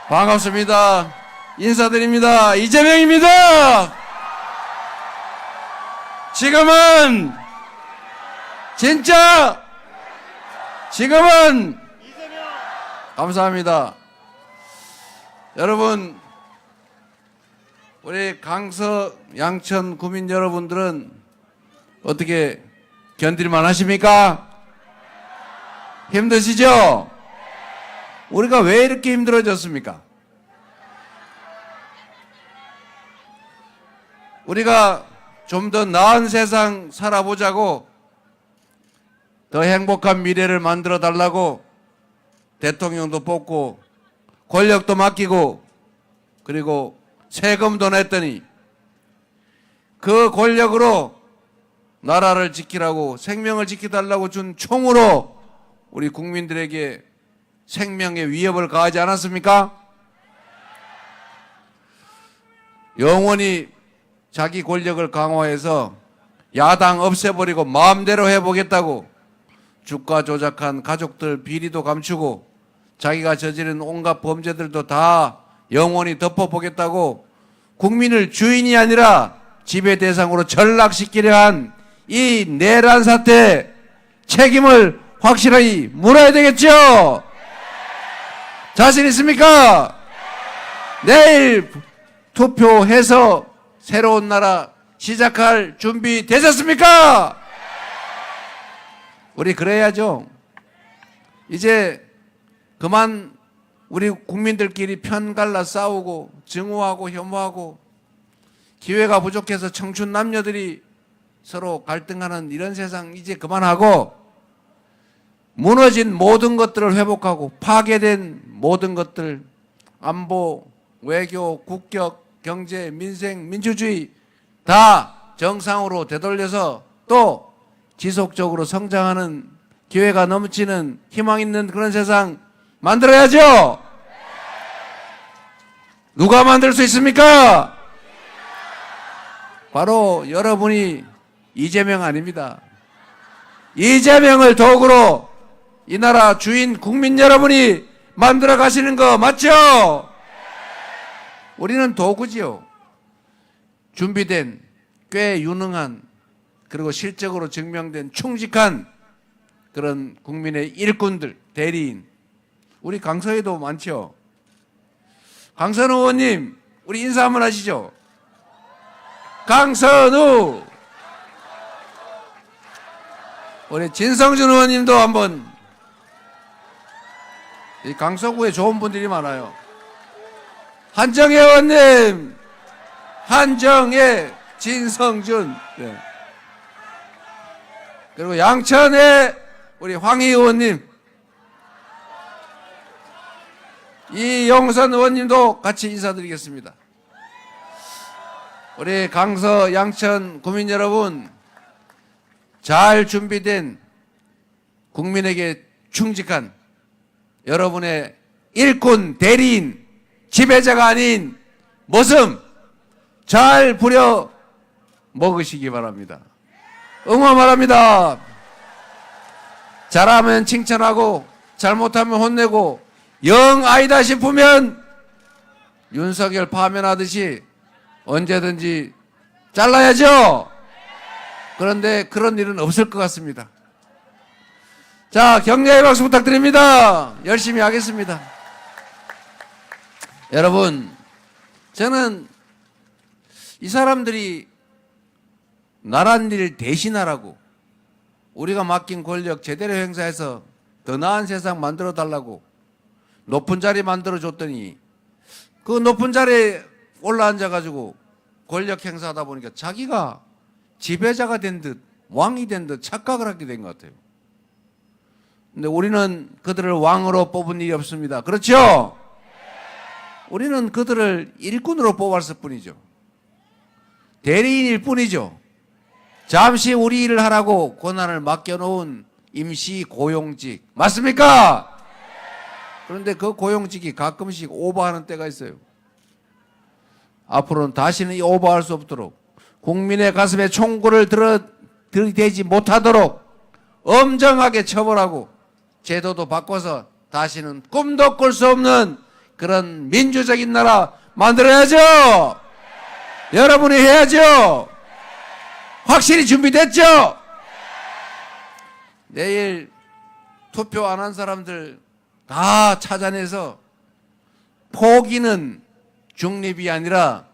반갑습니다. 인사드립니다. 이재명입니다. 지금은 진짜 지금은 이재명. 감사합니다. 여러분, 우리 강서 양천 구민 여러분들은 어떻게 견딜만 하십니까? 힘드시죠? 우리가 왜 이렇게 힘들어졌습니까? 우리가 좀 더 나은 세상 살아보자고, 더 행복한 미래를 만들어 달라고 대통령도 뽑고 권력도 맡기고 그리고 세금도 냈더니 그 권력으로 나라를 지키라고, 생명을 지켜달라고 준 총으로 우리 국민들에게 생명의 위협을 가하지 않았습니까? 영원히 자기 권력을 강화해서 야당 없애버리고 마음대로 해보겠다고 주가 조작한 가족들 비리도 감추고 자기가 저지른 온갖 범죄들도 다 영원히 덮어보겠다고 국민을 주인이 아니라 지배 대상으로 전락시키려 한 이 내란 사태 책임을 확실하게 물어야 되겠죠? 자신 있습니까? 내일 투표해서 새로운 나라 시작할 준비 되셨습니까? 우리 그래야죠. 이제 그만 우리 국민들끼리 편갈라 싸우고 증오하고 혐오하고 기회가 부족해서 청춘 남녀들이 서로 갈등하는 이런 세상 이제 그만하고 무너진 모든 것들을 회복하고 파괴된 모든 것들, 안보, 외교, 국격, 경제, 민생, 민주주의 다 정상으로 되돌려서 또 지속적으로 성장하는 기회가 넘치는 희망 있는 그런 세상 만들어야죠. 누가 만들 수 있습니까? 바로 여러분이 이재명 아닙니다. 이재명을 도구로 이 나라 주인 국민 여러분이 만들어 가시는 거 맞죠? 우리는 도구지요. 준비된, 꽤 유능한, 그리고 실적으로 증명된 충직한 그런 국민의 일꾼들, 대리인. 우리 강서에도 많죠. 강선우 의원님, 우리 인사 한번 하시죠. 강선우. 우리 진성준 의원님도 한번. 이 강서구에 좋은 분들이 많아요. 한정혜 의원님, 한정혜, 진성준. 네. 그리고 양천의 우리 황희 의원님, 이용선 의원님도 같이 인사드리겠습니다. 우리 강서 양천 구민 여러분, 잘 준비된 국민에게 충직한 여러분의 일꾼, 대리인, 지배자가 아닌 모습 잘 부려 먹으시기 바랍니다. 응원 바랍니다. 잘하면 칭찬하고 잘못하면 혼내고 영 아니다 싶으면 윤석열 파면하듯이 언제든지 잘라야죠. 그런데 그런 일은 없을 것 같습니다. 자, 격려의 박수 부탁드립니다. 열심히 하겠습니다. 여러분, 저는 이 사람들이 나란 일 대신하라고, 우리가 맡긴 권력 제대로 행사해서 더 나은 세상 만들어 달라고 높은 자리 만들어 줬더니 그 높은 자리에 올라앉아가지고 권력 행사하다 보니까 자기가 지배자가 된 듯, 왕이 된 듯 착각을 하게 된 것 같아요. 근데 우리는 그들을 왕으로 뽑은 일이 없습니다. 그렇죠? 우리는 그들을 일꾼으로 뽑았을 뿐이죠. 대리인일 뿐이죠. 잠시 우리 일을 하라고 권한을 맡겨놓은 임시 고용직. 맞습니까? 그런데 그 고용직이 가끔씩 오버하는 때가 있어요. 앞으로는 다시는 이 오버할 수 없도록 국민의 가슴에 총구를 들이대지 못하도록 엄정하게 처벌하고 제도도 바꿔서 다시는 꿈도 꿀 수 없는 그런 민주적인 나라 만들어야죠. 여러분이 해야죠. 확실히 준비됐죠? 내일 투표 안 한 사람들 다 찾아내서 포기는 중립이 아니라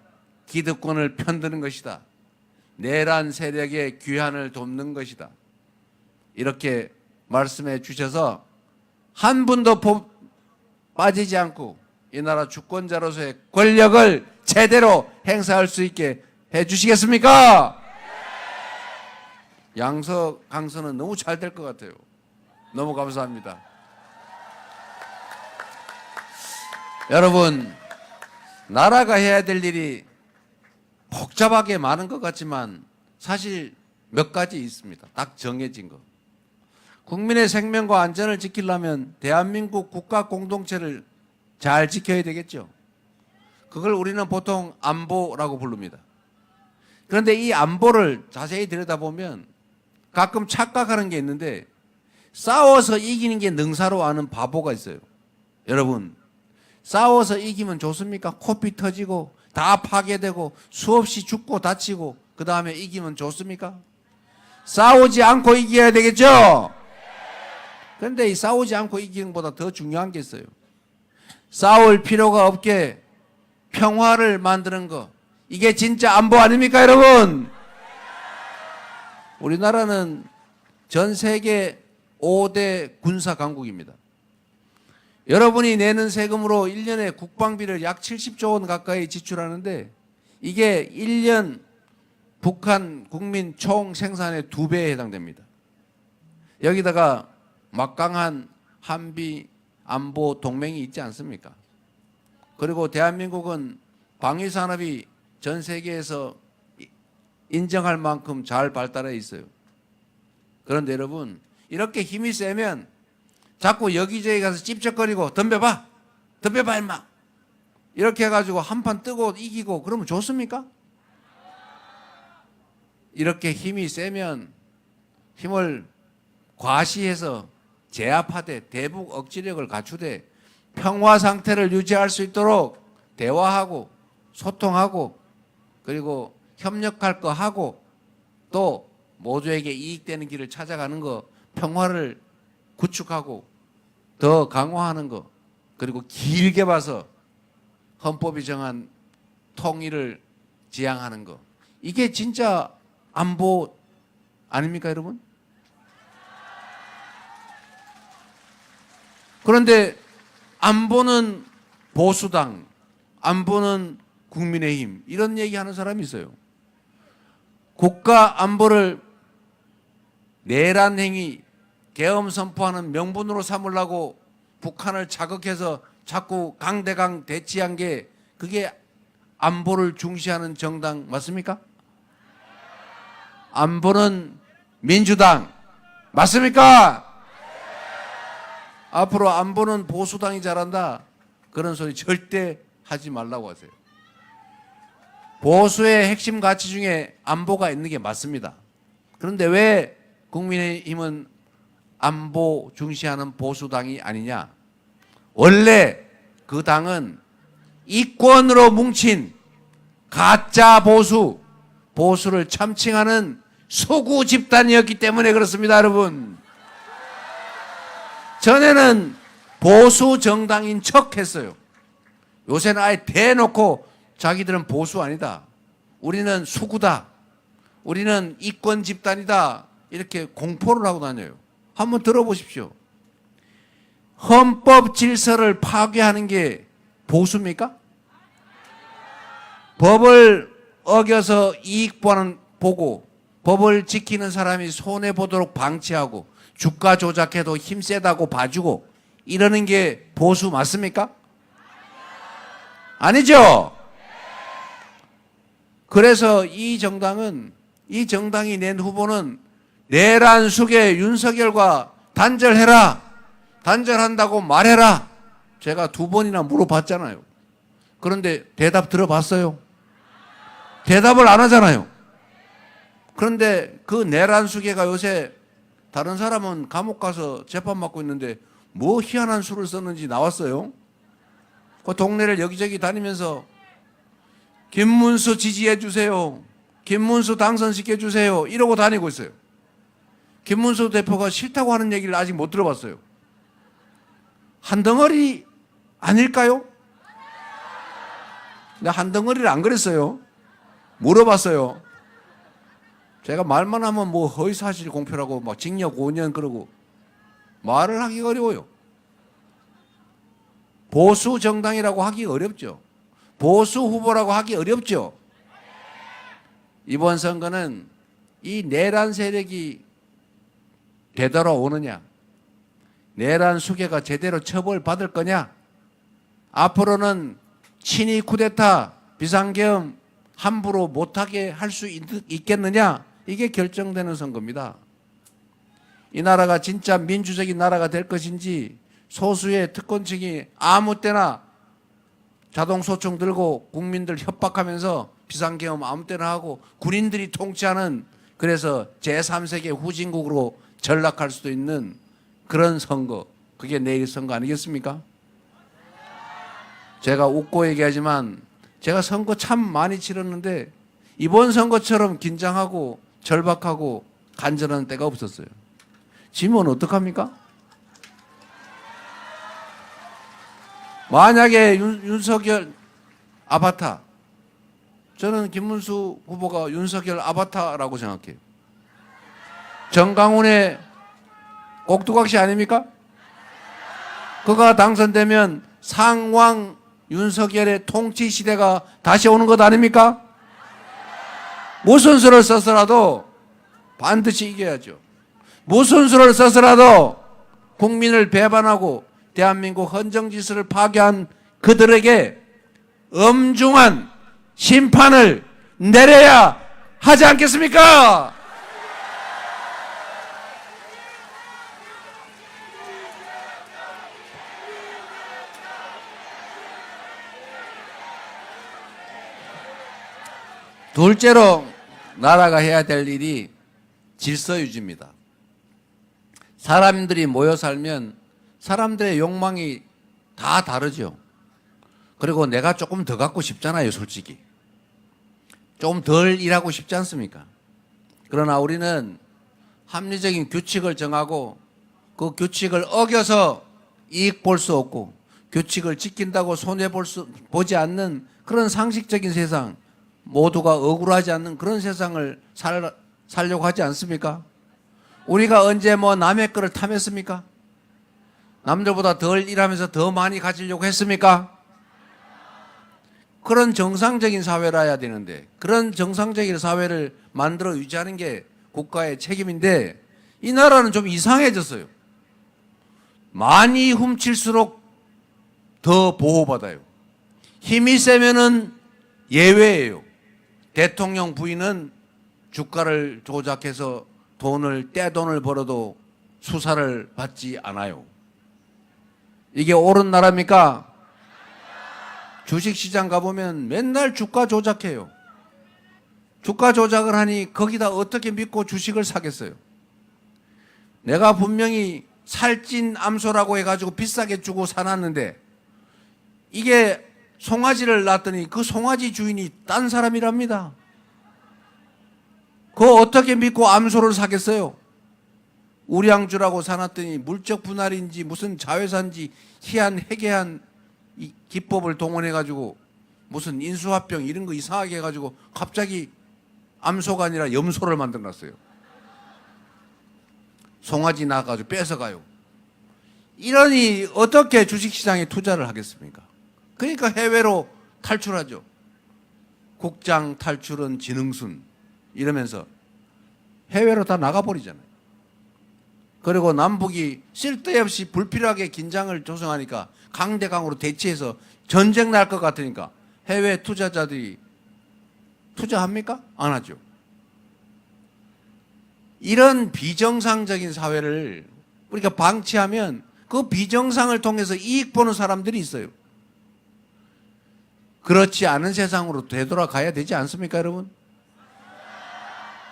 기득권을 편드는 것이다. 내란 세력의 귀환을 돕는 것이다. 이렇게 말씀해 주셔서 한 분도 빠지지 않고 이 나라 주권자로서의 권력을 제대로 행사할 수 있게 해 주시겠습니까? 강서는 너무 잘 될 것 같아요. 너무 감사합니다. 여러분, 나라가 해야 될 일이 복잡하게 많은 것 같지만 사실 몇 가지 있습니다. 딱 정해진 거. 국민의 생명과 안전을 지키려면 대한민국 국가 공동체를 잘 지켜야 되겠죠. 그걸 우리는 보통 안보라고 부릅니다. 그런데 이 안보를 자세히 들여다보면 가끔 착각하는 게 있는데 싸워서 이기는 게 능사로 아는 바보가 있어요. 여러분, 싸워서 이기면 좋습니까? 코피 터지고 다 파괴되고 수없이 죽고 다치고 그 다음에 이기면 좋습니까? 싸우지 않고 이겨야 되겠죠? 그런데 이 싸우지 않고 이기는 것보다 더 중요한 게 있어요. 싸울 필요가 없게 평화를 만드는 거. 이게 진짜 안보 아닙니까, 여러분? 우리나라는 전 세계 5대 군사 강국입니다. 여러분이 내는 세금으로 1년에 국방비를 약 70조 원 가까이 지출하는데 이게 1년 북한 국민 총 생산의 2배에 해당됩니다. 여기다가 막강한 한미 안보 동맹이 있지 않습니까? 그리고 대한민국은 방위산업이 전 세계에서 인정할 만큼 잘 발달해 있어요. 그런데 여러분, 이렇게 힘이 세면 자꾸 여기저기 가서 찝쩍거리고 덤벼봐 임마 이렇게 해가지고 한판 뜨고 이기고 그러면 좋습니까? 이렇게 힘이 세면 힘을 과시해서 제압하되 대북 억지력을 갖추되 평화 상태를 유지할 수 있도록 대화하고 소통하고 그리고 협력할 거 하고 또 모두에게 이익되는 길을 찾아가는 거, 평화를 구축하고 더 강화하는 거, 그리고 길게 봐서 헌법이 정한 통일을 지향하는 거, 이게 진짜 안보 아닙니까, 여러분? 그런데 안보는 보수당, 안보는 국민의힘, 이런 얘기하는 사람이 있어요. 국가 안보를 내란 행위, 계엄 선포하는 명분으로 삼으려고 북한을 자극해서 자꾸 강대강 대치한 게 그게 안보를 중시하는 정당 맞습니까? 안보는 민주당 맞습니까? 앞으로 안보는 보수당이 잘한다 그런 소리 절대 하지 말라고 하세요. 보수의 핵심 가치 중에 안보가 있는 게 맞습니다. 그런데 왜 국민의힘은 안보 중시하는 보수당이 아니냐? 원래 그 당은 이권으로 뭉친 가짜 보수를 참칭하는 소구 집단이었기 때문에 그렇습니다, 여러분. 전에는 보수 정당인 척 했어요. 요새는 아예 대놓고 자기들은 보수 아니다. 우리는 수구다. 우리는 이권 집단이다. 이렇게 공포를 하고 다녀요. 한번 들어보십시오. 헌법 질서를 파괴하는 게 보수입니까? 법을 어겨서 이익 보고 법을 지키는 사람이 손해보도록 방치하고 주가 조작해도 힘 세다고 봐주고 이러는 게 보수 맞습니까? 아니죠? 그래서 이 정당이 낸 후보는 내란 숙의 윤석열과 단절해라. 단절한다고 말해라. 제가 2번이나 물어봤잖아요. 그런데 대답 들어봤어요? 대답을 안 하잖아요. 그런데 그 내란 수계가 요새 다른 사람은 감옥 가서 재판 받고 있는데 뭐 희한한 수를 썼는지 나왔어요? 그 동네를 여기저기 다니면서 김문수 지지해 주세요. 김문수 당선시켜 주세요. 이러고 다니고 있어요. 김문수 대표가 싫다고 하는 얘기를 아직 못 들어봤어요. 한 덩어리 아닐까요? 근데 한 덩어리를 안 그랬어요. 물어봤어요. 제가 말만 하면 뭐 허위사실 공표라고 막 징역 5년 그러고 말을 하기 어려워요. 보수 정당이라고 하기 어렵죠. 보수 후보라고 하기 어렵죠. 이번 선거는 이 내란 세력이 되돌아오느냐, 내란 수괴가 제대로 처벌받을 거냐, 앞으로는 친위 쿠데타, 비상계엄 함부로 못하게 할 수 있겠느냐, 이게 결정되는 선거입니다. 이 나라가 진짜 민주적인 나라가 될 것인지 소수의 특권층이 아무 때나 자동소총 들고 국민들 협박하면서 비상계엄 아무 때나 하고 군인들이 통치하는, 그래서 제3세계 후진국으로 전락할 수도 있는 그런 선거, 그게 내일 선거 아니겠습니까? 제가 웃고 얘기하지만 제가 선거 참 많이 치렀는데 이번 선거처럼 긴장하고 절박하고 간절한 때가 없었어요. 지면 어떡합니까? 만약에 윤석열 아바타, 저는 김문수 후보가 윤석열 아바타라고 생각해요. 정강훈의 꼭두각시 아닙니까? 그가 당선되면 상왕 윤석열의 통치 시대가 다시 오는 것 아닙니까? 무슨 수를 써서라도 반드시 이겨야죠. 무슨 수를 써서라도 국민을 배반하고 대한민국 헌정질서를 파괴한 그들에게 엄중한 심판을 내려야 하지 않겠습니까? 둘째로 나라가 해야 될 일이 질서 유지입니다. 사람들이 모여 살면 사람들의 욕망이 다 다르죠. 그리고 내가 조금 더 갖고 싶잖아요, 솔직히. 조금 덜 일하고 싶지 않습니까? 그러나 우리는 합리적인 규칙을 정하고 그 규칙을 어겨서 이익 볼 수 없고 규칙을 지킨다고 보지 않는 그런 상식적인 세상, 모두가 억울하지 않는 그런 세상을 살려고 하지 않습니까? 우리가 언제 뭐 남의 거를 탐했습니까? 남들보다 덜 일하면서 더 많이 가지려고 했습니까? 그런 정상적인 사회라 해야 되는데, 그런 정상적인 사회를 만들어 유지하는 게 국가의 책임인데 이 나라는 좀 이상해졌어요. 많이 훔칠수록 더 보호받아요. 힘이 세면은 예외예요. 대통령 부인은 주가를 조작해서 떼돈을 벌어도 수사를 받지 않아요. 이게 옳은 나라입니까? 주식시장 가보면 맨날 주가 조작해요. 주가 조작을 하니 거기다 어떻게 믿고 주식을 사겠어요? 내가 분명히 살찐 암소라고 해가지고 비싸게 주고 사놨는데 이게 송아지를 낳았더니 그 송아지 주인이 딴 사람이랍니다. 그거 어떻게 믿고 암소를 사겠어요? 우량주라고 사놨더니 물적 분할인지 무슨 자회사인지 희한 해괴한 이 기법을 동원해가지고 무슨 인수합병 이런 거 이상하게 해가지고 갑자기 암소가 아니라 염소를 만들어놨어요. 송아지 낳아가지고 뺏어가요. 이러니 어떻게 주식시장에 투자를 하겠습니까? 그러니까 해외로 탈출하죠. 국장 탈출은 지능순 이러면서 해외로 다 나가버리잖아요. 그리고 남북이 쓸데없이 불필요하게 긴장을 조성하니까 강대강으로 대치해서 전쟁 날 것 같으니까 해외 투자자들이 투자합니까? 안 하죠. 이런 비정상적인 사회를 우리가 방치하면 그 비정상을 통해서 이익 보는 사람들이 있어요. 그렇지 않은 세상으로 되돌아가야 되지 않습니까, 여러분?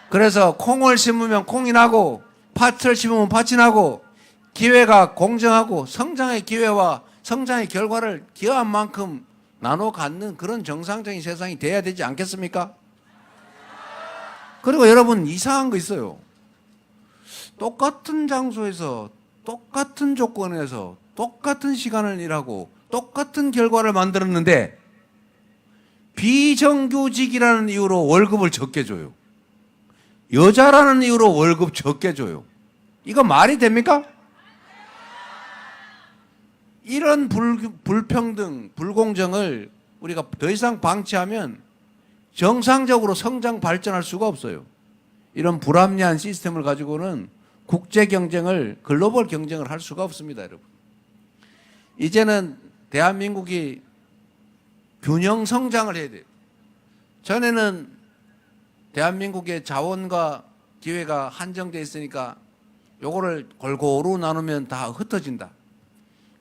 그래서 콩을 심으면 콩이 나고 팥을 심으면 팥이 나고 기회가 공정하고 성장의 기회와 성장의 결과를 기여한 만큼 나눠 갖는 그런 정상적인 세상이 돼야 되지 않겠습니까? 그리고 여러분, 이상한 거 있어요. 똑같은 장소에서 똑같은 조건에서 똑같은 시간을 일하고 똑같은 결과를 만들었는데 비정규직이라는 이유로 월급을 적게 줘요. 여자라는 이유로 월급 적게 줘요. 이거 말이 됩니까? 이런 불평등, 불공정을 우리가 더 이상 방치하면 정상적으로 성장 발전할 수가 없어요. 이런 불합리한 시스템을 가지고는 국제 경쟁을, 글로벌 경쟁을 할 수가 없습니다, 여러분. 이제는 대한민국이 균형 성장을 해야 돼요. 전에는 대한민국의 자원과 기회가 한정되어 있으니까 요거를 골고루 나누면 다 흩어진다.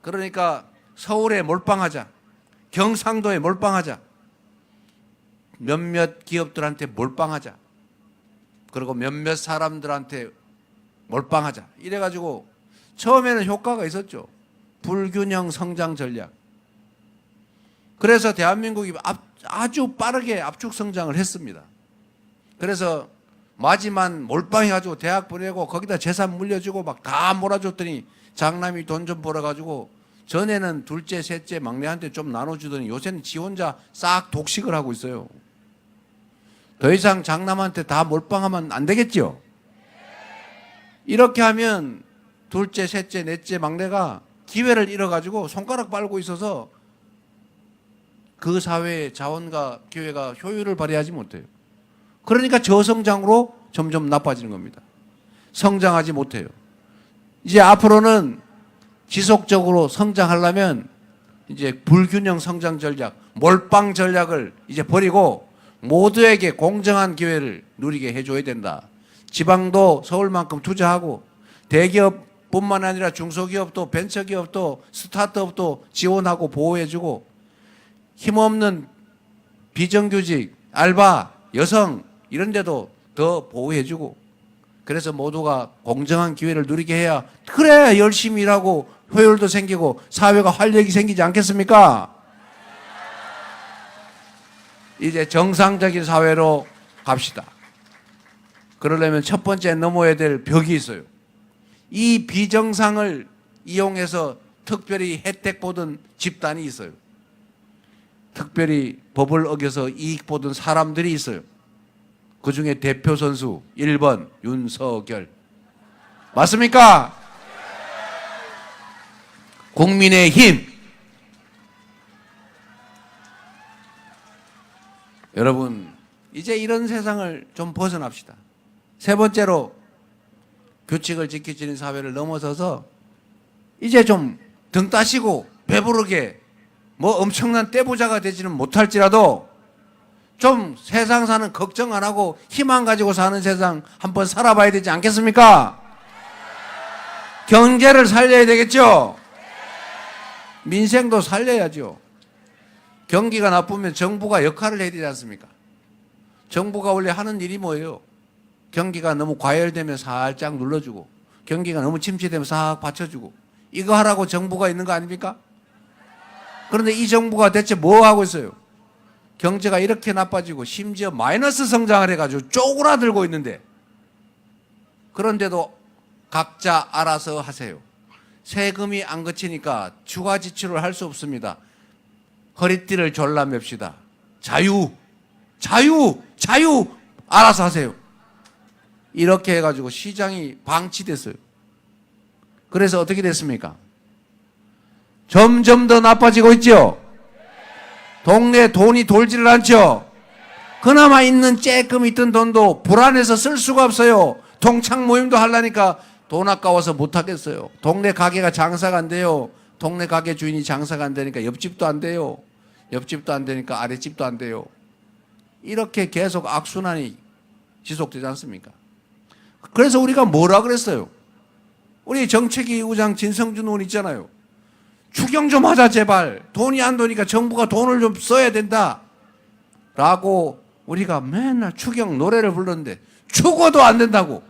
그러니까 서울에 몰빵하자, 경상도에 몰빵하자, 몇몇 기업들한테 몰빵하자, 그리고 몇몇 사람들한테 몰빵하자. 이래가지고 처음에는 효과가 있었죠. 불균형 성장 전략. 그래서 대한민국이 아주 빠르게 압축 성장을 했습니다. 그래서 마지막 몰빵해가지고 대학 보내고 거기다 재산 물려주고 막 다 몰아줬더니 장남이 돈 좀 벌어가지고 전에는 둘째, 셋째, 막내한테 좀 나눠주더니 요새는 지 혼자 싹 독식을 하고 있어요. 더 이상 장남한테 다 몰빵하면 안 되겠죠? 이렇게 하면 둘째, 셋째, 넷째, 막내가 기회를 잃어가지고 손가락 빨고 있어서 그 사회의 자원과 기회가 효율을 발휘하지 못해요. 그러니까 저성장으로 점점 나빠지는 겁니다. 성장하지 못해요. 이제 앞으로는 지속적으로 성장하려면 이제 불균형 성장 전략, 몰빵 전략을 이제 버리고 모두에게 공정한 기회를 누리게 해줘야 된다. 지방도 서울만큼 투자하고 대기업뿐만 아니라 중소기업도 벤처기업도 스타트업도 지원하고 보호해주고 힘없는 비정규직, 알바, 여성 이런 데도 더 보호해주고 그래서 모두가 공정한 기회를 누리게 해야 그래 열심히 일하고 효율도 생기고 사회가 활력이 생기지 않겠습니까? 이제 정상적인 사회로 갑시다. 그러려면 첫 번째 넘어야 될 벽이 있어요. 이 비정상을 이용해서 특별히 혜택 보던 집단이 있어요. 특별히 법을 어겨서 이익 보던 사람들이 있어요. 그 중에 대표 선수 1번 윤석열. 맞습니까? 국민의힘. 여러분, 이제 이런 세상을 좀 벗어납시다. 세 번째로 규칙을 지키지는 사회를 넘어서서 이제 좀 등 따시고 배부르게 뭐 엄청난 떼부자가 되지는 못할지라도 좀 세상 사는 걱정 안 하고 희망 가지고 사는 세상 한번 살아봐야 되지 않겠습니까? 경제를 살려야 되겠죠? 민생도 살려야죠. 경기가 나쁘면 정부가 역할을 해야 되지 않습니까? 정부가 원래 하는 일이 뭐예요? 경기가 너무 과열되면 살짝 눌러주고 경기가 너무 침체되면 싹 받쳐주고 이거 하라고 정부가 있는 거 아닙니까? 그런데 이 정부가 대체 뭐 하고 있어요? 경제가 이렇게 나빠지고 심지어 마이너스 성장을 해가지고 쪼그라들고 있는데 그런데도 각자 알아서 하세요. 세금이 안 거치니까 추가 지출을 할 수 없습니다. 허리띠를 졸라맵시다. 자유, 자유, 자유 알아서 하세요. 이렇게 해가지고 시장이 방치됐어요. 그래서 어떻게 됐습니까? 점점 더 나빠지고 있죠? 동네에 돈이 돌지를 않죠? 그나마 있는 쬐끔 있던 돈도 불안해서 쓸 수가 없어요. 동창 모임도 하려니까 돈 아까워서 못 하겠어요. 동네 가게가 장사가 안 돼요. 동네 가게 주인이 장사가 안 되니까 옆집도 안 돼요. 옆집도 안 되니까 아랫집도 안 돼요. 이렇게 계속 악순환이 지속되지 않습니까? 그래서 우리가 뭐라 그랬어요? 우리 정책위 의장 진성준 의원 있잖아요. 추경 좀 하자 제발. 돈이 안 되니까 정부가 돈을 좀 써야 된다. 라고 우리가 맨날 추경 노래를 불렀는데 죽어도 안 된다고.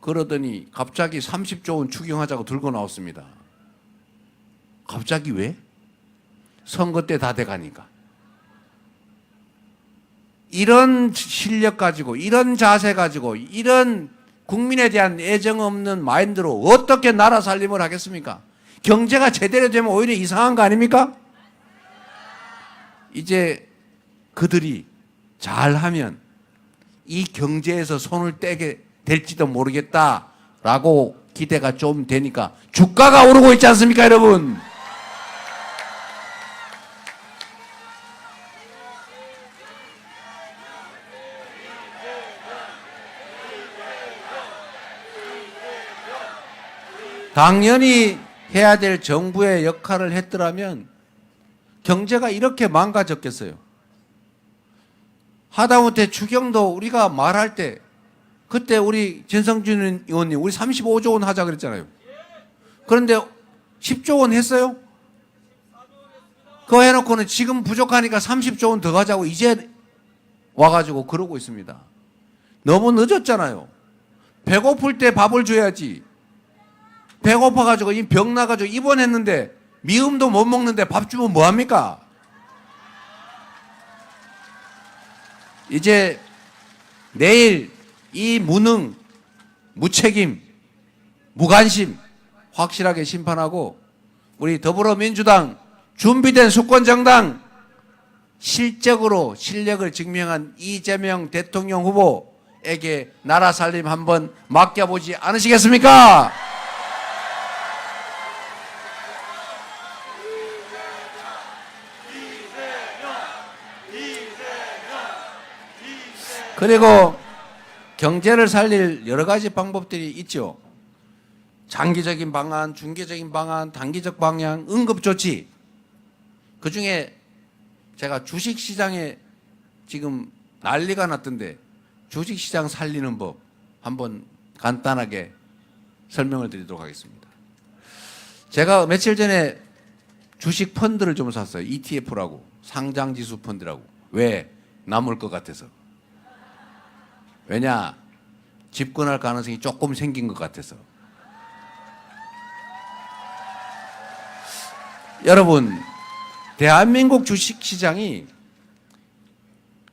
그러더니 갑자기 30조 원 추경하자고 들고 나왔습니다. 갑자기 왜? 선거 때 다 돼가니까. 이런 실력 가지고, 이런 자세 가지고, 이런 국민에 대한 애정 없는 마인드로 어떻게 나라 살림을 하겠습니까? 경제가 제대로 되면 오히려 이상한 거 아닙니까? 이제 그들이 잘하면 이 경제에서 손을 떼게 될지도 모르겠다라고 기대가 좀 되니까 주가가 오르고 있지 않습니까, 여러분? 당연히 해야 될 정부의 역할을 했더라면 경제가 이렇게 망가졌겠어요. 하다못해 추경도 우리가 말할 때 그때 우리 진성준 의원님 우리 35조 원 하자 그랬잖아요. 그런데 10조 원 했어요? 그거 해놓고는 지금 부족하니까 30조 원 더 가자고 이제 와가지고 그러고 있습니다. 너무 늦었잖아요. 배고플 때 밥을 줘야지. 배고파가지고 병 나가지고 입원했는데 미음도 못 먹는데 밥 주면 뭐합니까? 이제 내일 이 무능, 무책임, 무관심 확실하게 심판하고 우리 더불어민주당 준비된 수권정당 실적으로 실력을 증명한 이재명 대통령 후보에게 나라 살림 한번 맡겨보지 않으시겠습니까? 그리고 경제를 살릴 여러 가지 방법들이 있죠. 장기적인 방안, 중기적인 방안, 단기적 방향, 응급조치. 그중에 제가 주식시장에 지금 난리가 났던데 주식시장 살리는 법 한번 간단하게 설명을 드리도록 하겠습니다. 제가 며칠 전에 주식 펀드를 좀 샀어요. ETF라고, 상장지수 펀드라고. 왜? 남을 것 같아서. 왜냐? 집권할 가능성이 조금 생긴 것 같아서. 여러분, 대한민국 주식시장이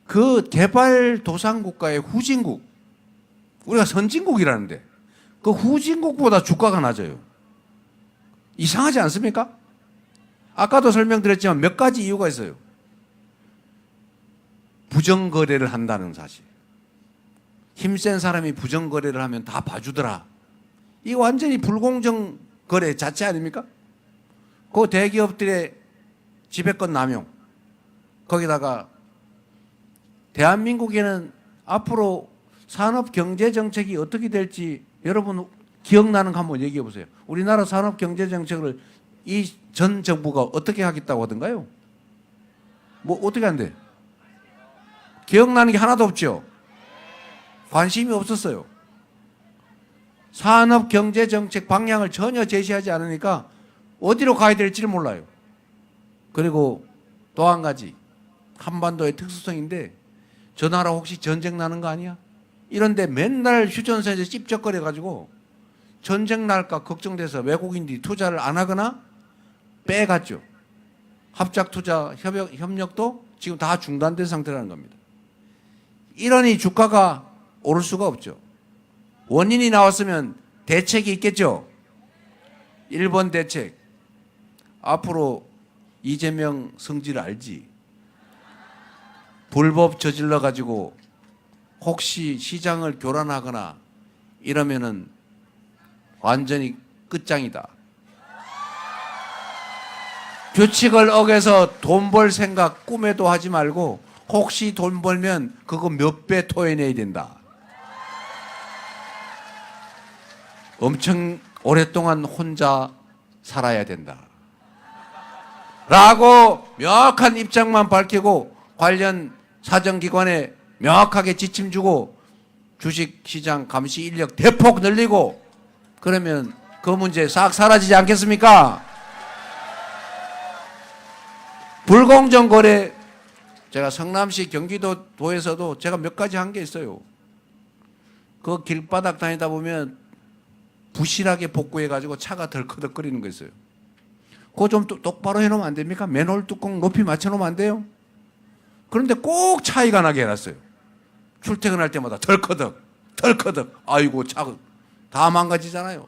그 개발도상국가의 후진국, 우리가 선진국이라는데 그 후진국보다 주가가 낮아요. 이상하지 않습니까? 아까도 설명드렸지만 몇 가지 이유가 있어요. 부정거래를 한다는 사실. 힘센 사람이 부정거래를 하면 다 봐주더라. 이거 완전히 불공정 거래 자체 아닙니까? 그 대기업들의 지배권 남용. 거기다가 대한민국에는 앞으로 산업경제정책이 어떻게 될지 여러분 기억나는 거 한번 얘기해 보세요. 우리나라 산업경제정책을 이 전 정부가 어떻게 하겠다고 하던가요? 뭐 어떻게 한대? 기억나는 게 하나도 없죠? 관심이 없었어요. 산업경제정책 방향을 전혀 제시하지 않으니까 어디로 가야 될지를 몰라요. 그리고 또 한 가지, 한반도의 특수성인데 저 나라 혹시 전쟁 나는 거 아니야? 이런데 맨날 휴전선에서 찝쩍거려가지고 전쟁 날까 걱정돼서 외국인들이 투자를 안 하거나 빼갔죠. 합작투자 협력도 지금 다 중단된 상태라는 겁니다. 이러니 주가가 오를 수가 없죠. 원인이 나왔으면 대책이 있겠죠. 1번 대책. 앞으로 이재명 성질 알지? 불법 저질러 가지고 혹시 시장을 교란하거나 이러면은 완전히 끝장이다. 규칙을 어겨서 돈 벌 생각 꿈에도 하지 말고 혹시 돈 벌면 그거 몇 배 토해내야 된다. 엄청 오랫동안 혼자 살아야 된다. 라고 명확한 입장만 밝히고 관련 사정기관에 명확하게 지침 주고 주식시장 감시 인력 대폭 늘리고 그러면 그 문제 싹 사라지지 않겠습니까? 불공정 거래, 제가 성남시 경기도에서도 제가 몇 가지 한 게 있어요. 그 길바닥 다니다 보면 부실하게 복구해가지고 차가 덜커덕거리는 거 있어요. 그거 좀 똑바로 해놓으면 안 됩니까? 맨홀 뚜껑 높이 맞춰놓으면 안 돼요? 그런데 꼭 차이가 나게 해놨어요. 출퇴근할 때마다 덜커덕, 덜커덕. 아이고, 차 다 망가지잖아요.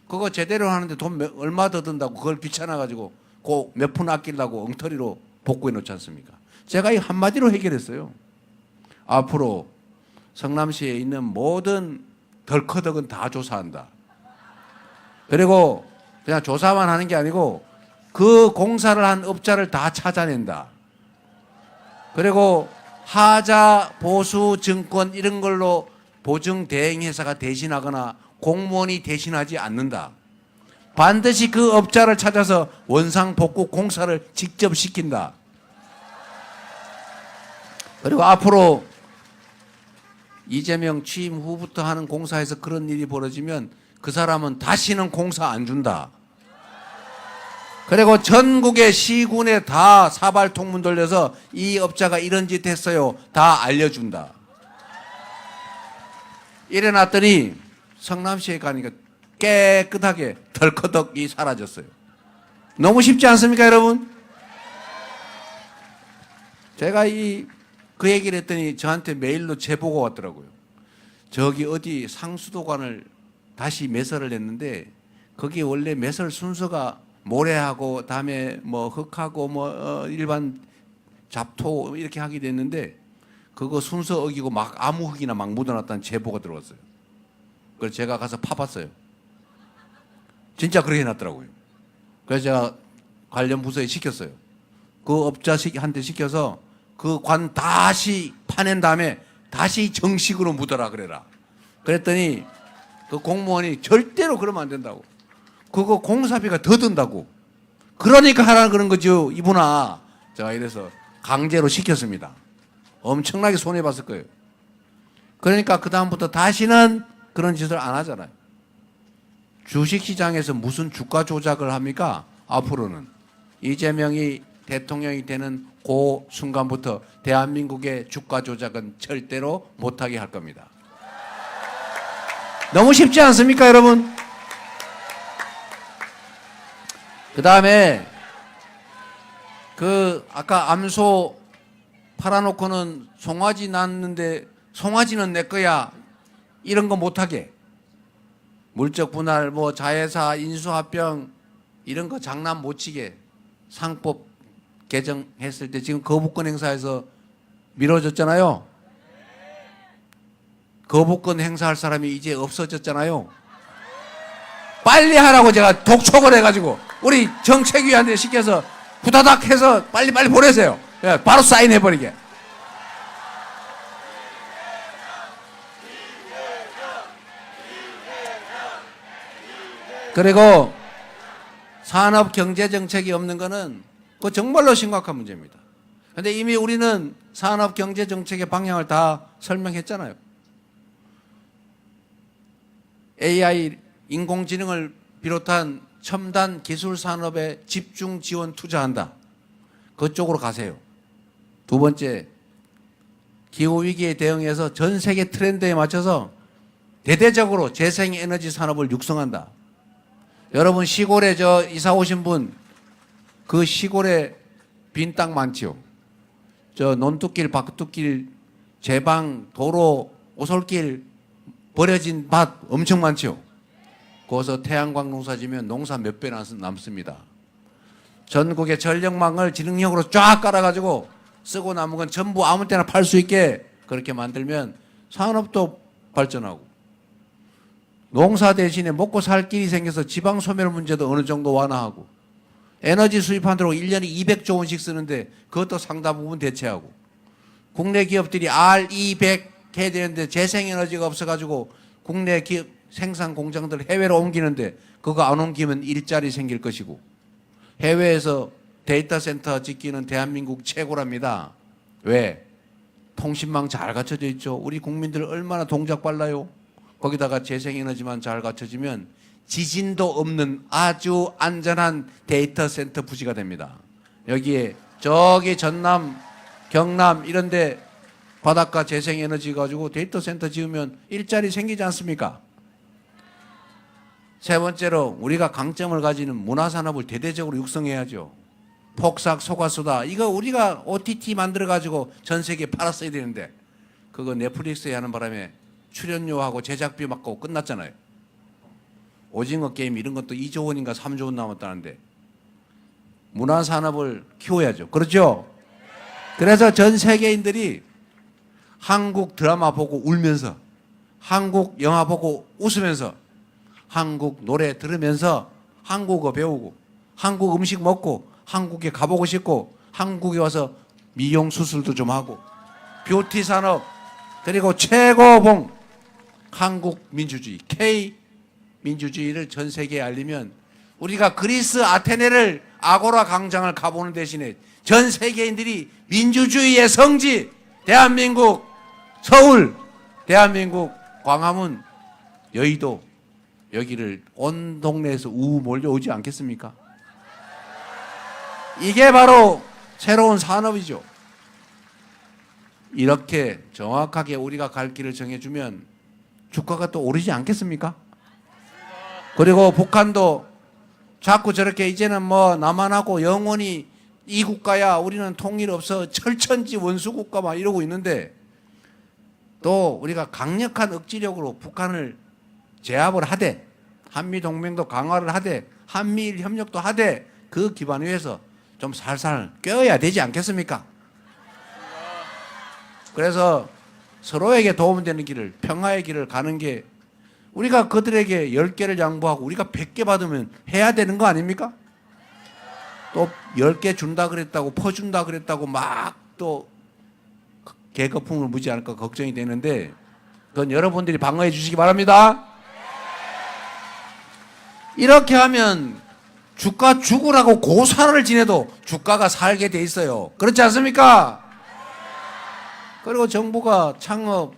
그거 제대로 하는데 돈 얼마 더 든다고 그걸 귀찮아가지고 그 몇 푼 아끼려고 엉터리로 복구해 놓지 않습니까? 제가 이 한마디로 해결했어요. 앞으로 성남시에 있는 모든 덜커덕은 다 조사한다. 그리고 그냥 조사만 하는 게 아니고 그 공사를 한 업자를 다 찾아낸다. 그리고 하자, 보수, 증권 이런 걸로 보증 대행회사가 대신하거나 공무원이 대신하지 않는다. 반드시 그 업자를 찾아서 원상복구 공사를 직접 시킨다. 그리고 앞으로 이재명 취임 후부터 하는 공사에서 그런 일이 벌어지면 그 사람은 다시는 공사 안 준다. 그리고 전국의 시군에 다 사발통문 돌려서 이 업자가 이런 짓 했어요. 다 알려준다. 이래놨더니 성남시에 가니까 깨끗하게 덜커덕이 사라졌어요. 너무 쉽지 않습니까, 여러분? 제가 그 얘기를 했더니 저한테 메일로 제보가 왔더라고요. 저기 어디 상수도관을 다시 매설을 했는데 거기 원래 매설 순서가 모래하고 다음에 뭐 흙하고 뭐 일반 잡토 이렇게 하게 됐는데 그거 순서 어기고 막 아무 흙이나 막 묻어놨다는 제보가 들어왔어요. 그래서 제가 가서 파봤어요. 진짜 그렇게 해놨더라고요. 그래서 제가 관련 부서에 시켰어요. 그 업자한테 시켜서 그 관 다시 파낸 다음에 다시 정식으로 묻어라 그래라. 그랬더니 그 공무원이 절대로 그러면 안 된다고. 그거 공사비가 더 든다고. 그러니까 하라 그런 거죠, 이분아. 제가 이래서 강제로 시켰습니다. 엄청나게 손해봤을 거예요. 그러니까 그다음부터 다시는 그런 짓을 안 하잖아요. 주식시장에서 무슨 주가 조작을 합니까? 앞으로는 이재명이 대통령이 되는 그 순간부터 대한민국의 주가 조작은 절대로 못하게 할 겁니다. 너무 쉽지 않습니까, 여러분? 그 다음에 아까 암소 팔아놓고는 송아지 낳았는데 송아지는 내 거야 이런 거 못하게 물적 분할 뭐 자회사 인수합병 이런 거 장난 못 치게 상법 개정했을 때 지금 거부권 행사에서 미뤄졌잖아요. 거부권 행사할 사람이 이제 없어졌잖아요. 빨리 하라고 제가 독촉을 해가지고 우리 정책위한테 시켜서 후다닥 해서 빨리빨리 보내세요. 바로 사인해버리게. 그리고 산업경제정책이 없는 거는 그거 정말로 심각한 문제입니다. 그런데 이미 우리는 산업경제정책의 방향을 다 설명했잖아요. AI, 인공지능을 비롯한 첨단 기술 산업에 집중 지원 투자한다. 그쪽으로 가세요. 두 번째, 기후위기에 대응해서 전 세계 트렌드에 맞춰서 대대적으로 재생에너지 산업을 육성한다. 여러분 시골에 이사 오신 분 그 시골에 빈 땅 많지요. 논뚝길, 박뚝길, 제방, 도로, 오솔길 버려진 밭 엄청 많지요. 거기서 태양광 농사 지면 농사 몇 배 남습니다. 전국의 전력망을 지능력으로 쫙 깔아가지고 쓰고 남은 건 전부 아무 때나 팔 수 있게 그렇게 만들면 산업도 발전하고 농사 대신에 먹고 살 길이 생겨서 지방 소멸 문제도 어느 정도 완화하고 에너지 수입하느라고 1년에 200조 원씩 쓰는데 그것도 상당 부분 대체하고 국내 기업들이 R200 해야 되는데 재생에너지가 없어가지고 국내 기업 생산 공장들 해외로 옮기는데 그거 안 옮기면 일자리 생길 것이고 해외에서 데이터 센터 짓기는 대한민국 최고랍니다. 왜? 통신망 잘 갖춰져 있죠. 우리 국민들 얼마나 동작 빨라요. 거기다가 재생에너지만 잘 갖춰지면 지진도 없는 아주 안전한 데이터 센터 부지가 됩니다. 여기에 저기 전남, 경남 이런 데 바닷가 재생에너지 가지고 데이터 센터 지으면 일자리 생기지 않습니까? 세 번째로 우리가 강점을 가지는 문화산업을 대대적으로 육성해야죠. 폭삭, 소가수다 이거 우리가 OTT 만들어가지고 전 세계에 팔았어야 되는데 그거 넷플릭스에 하는 바람에 출연료하고 제작비 받고 끝났잖아요. 오징어 게임 이런 것도 2조 원인가 3조 원 남았다는데 문화산업을 키워야죠. 그렇죠? 그래서 전 세계인들이 한국 드라마 보고 울면서 한국 영화 보고 웃으면서 한국 노래 들으면서 한국어 배우고 한국 음식 먹고 한국에 가보고 싶고 한국에 와서 미용 수술도 좀 하고 뷰티 산업 그리고 최고봉 한국 민주주의 K 민주주의를 전 세계에 알리면 우리가 그리스 아테네를 아고라 광장을 가보는 대신에 전 세계인들이 민주주의의 성지 대한민국 서울 대한민국 광화문 여의도 여기를 온 동네에서 우 몰려오지 않겠습니까? 이게 바로 새로운 산업이죠. 이렇게 정확하게 우리가 갈 길을 정해주면 주가가 또 오르지 않겠습니까? 그리고 북한도 자꾸 저렇게 이제는 뭐 남한하고 영원히 이 국가야 우리는 통일 없어 철천지 원수 국가 막 이러고 있는데 또 우리가 강력한 억지력으로 북한을 제압을 하되 한미동맹도 강화를 하되 한미일 협력도 하되 그 기반 위에서 좀 살살 껴야 되지 않겠습니까? 그래서 서로에게 도움되는 길을 평화의 길을 가는 게 우리가 그들에게 10개를 양보하고 우리가 100개 받으면 해야 되는 거 아닙니까? 또 10개 준다 그랬다고 퍼준다 그랬다고 막 또 개거품을 무지 않을까 걱정이 되는데 그건 여러분들이 방어해 주시기 바랍니다. 이렇게 하면 주가 죽으라고 고사를 지내도 주가가 살게 돼 있어요. 그렇지 않습니까? 그리고 정부가 창업,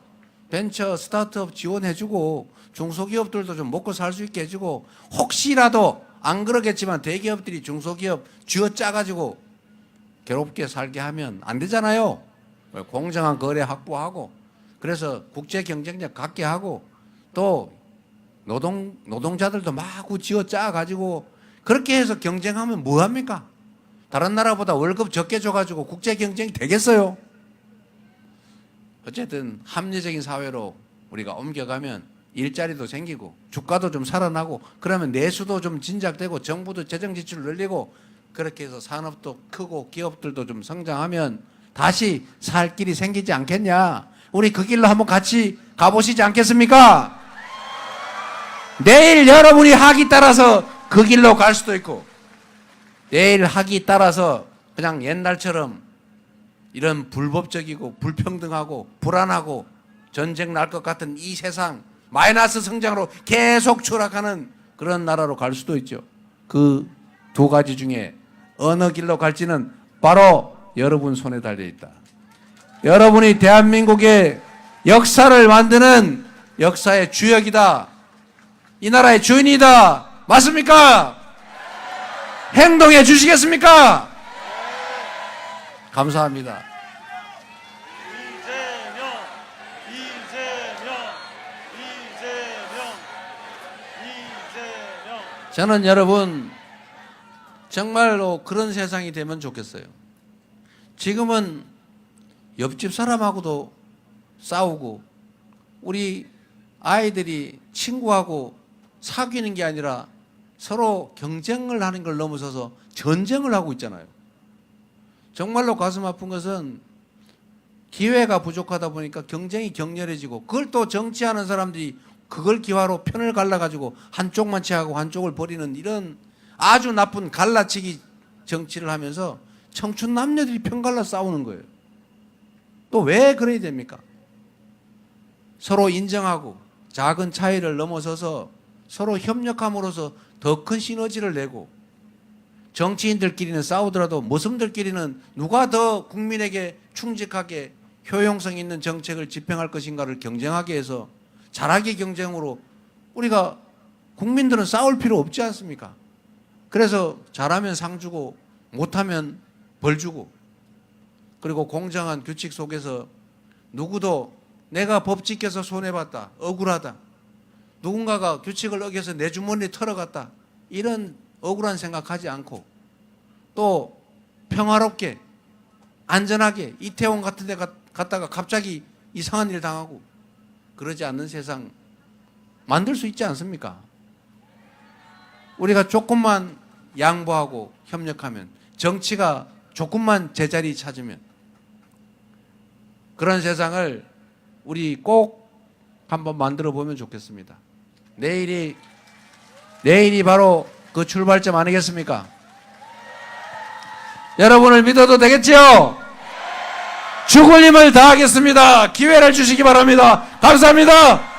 벤처, 스타트업 지원해주고 중소기업들도 좀 먹고 살 수 있게 해주고 혹시라도 안 그러겠지만 대기업들이 중소기업 쥐어짜가지고 괴롭게 살게 하면 안 되잖아요. 공정한 거래 확보하고 그래서 국제 경쟁력 갖게 하고 또 노동자들도 마구 쥐어짜가지고 그렇게 해서 경쟁하면 뭐합니까? 다른 나라보다 월급 적게 줘가지고 국제 경쟁이 되겠어요? 어쨌든 합리적인 사회로 우리가 옮겨가면 일자리도 생기고 주가도 좀 살아나고 그러면 내수도 좀 진작되고 정부도 재정 지출을 늘리고 그렇게 해서 산업도 크고 기업들도 좀 성장하면 다시 살 길이 생기지 않겠냐? 우리 그 길로 한번 같이 가보시지 않겠습니까? 내일 여러분이 학이 따라서 그 길로 갈 수도 있고 내일 학이 따라서 그냥 옛날처럼 이런 불법적이고 불평등하고 불안하고 전쟁 날 것 같은 이 세상 마이너스 성장으로 계속 추락하는 그런 나라로 갈 수도 있죠. 그 두 가지 중에 어느 길로 갈지는 바로 여러분 손에 달려 있다. 여러분이 대한민국의 역사를 만드는 역사의 주역이다. 이 나라의 주인이다. 맞습니까? 행동해 주시겠습니까? 감사합니다. 저는 여러분 정말로 그런 세상이 되면 좋겠어요. 지금은 옆집 사람하고도 싸우고 우리 아이들이 친구하고 사귀는 게 아니라 서로 경쟁을 하는 걸 넘어서서 전쟁을 하고 있잖아요. 정말로 가슴 아픈 것은 기회가 부족하다 보니까 경쟁이 격렬해지고 그걸 또 정치하는 사람들이 그걸 기화로 편을 갈라가지고 한쪽만 취하고 한쪽을 버리는 이런 아주 나쁜 갈라치기 정치를 하면서 청춘 남녀들이 편 갈라 싸우는 거예요. 또 왜 그래야 됩니까? 서로 인정하고 작은 차이를 넘어서서 서로 협력함으로써 더 큰 시너지를 내고 정치인들끼리는 싸우더라도 모습들끼리는 누가 더 국민에게 충직하게 효용성 있는 정책을 집행할 것인가를 경쟁하게 해서 잘하기 경쟁으로 우리가 국민들은 싸울 필요 없지 않습니까? 그래서 잘하면 상 주고 못하면 벌 주고 그리고 공정한 규칙 속에서 누구도 내가 법 지켜서 손해봤다 억울하다 누군가가 규칙을 어겨서 내 주머니에 털어갔다, 이런 억울한 생각하지 않고 또 평화롭게 안전하게 이태원 같은 데 갔다가 갑자기 이상한 일 당하고 그러지 않는 세상 만들 수 있지 않습니까? 우리가 조금만 양보하고 협력하면, 정치가 조금만 제자리 찾으면 그런 세상을 우리 꼭 한번 만들어 보면 좋겠습니다. 내일이 바로 그 출발점 아니겠습니까? 여러분을 믿어도 되겠지요? 죽을 힘을 다하겠습니다. 기회를 주시기 바랍니다. 감사합니다.